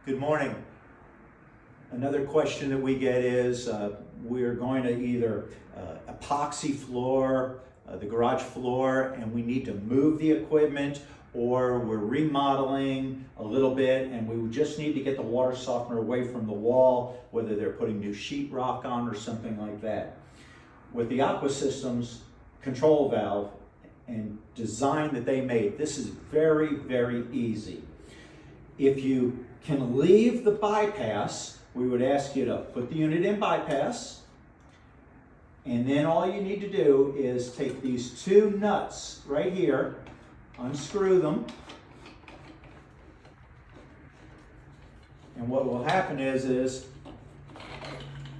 Good morning. Another question that we get is we're going to either epoxy floor, the garage floor, and we need to move the equipment, or we're remodeling a little bit and we just need to get the water softener away from the wall, whether they're putting new sheetrock on or something like that. With the Aqua Systems control valve and design that they made, this is very, very easy. If you can leave the bypass, we would ask you to put the unit in bypass, and then all you need to do is take these two nuts right here, unscrew them, and what will happen is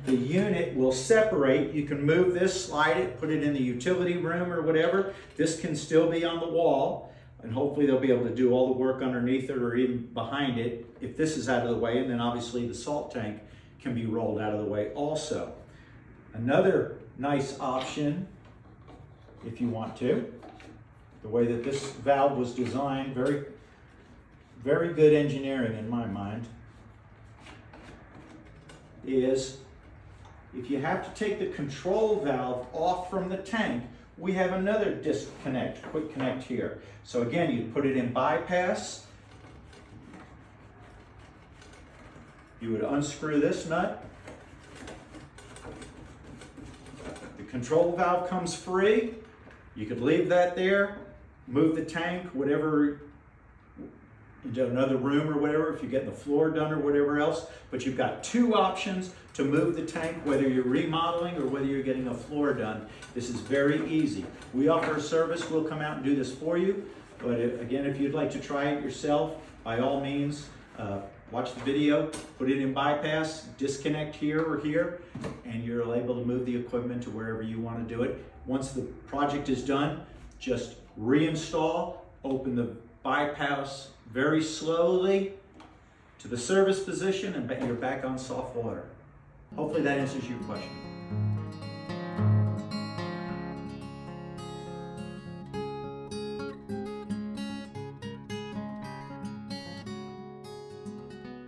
the unit will separate. You can move this, slide it, put it in the utility room or whatever. This can still be on the wall, and hopefully they'll be able to do all the work underneath it or even behind it if this is out of the way, and then obviously the salt tank can be rolled out of the way also. Another nice option, if you want to, the way that this valve was designed, very, very good engineering in my mind, is if you have to take the control valve off from the tank, we have another disconnect, quick connect here. So again, you put it in bypass. You would unscrew this nut. The control valve comes free. You could leave that there, move the tank, whatever, into another room or whatever, if you're getting the floor done or whatever else. But you've got two options to move the tank, whether you're remodeling or whether you're getting a floor done. This is very easy. We offer a service. We'll come out and do this for you. But again, if you'd like to try it yourself, by all means, watch the video, put it in bypass, disconnect here or here, and you're able to move the equipment to wherever you want to do it. Once the project is done, just reinstall, open the bypass very slowly to the service position, and you're back on soft water. Hopefully that answers your question.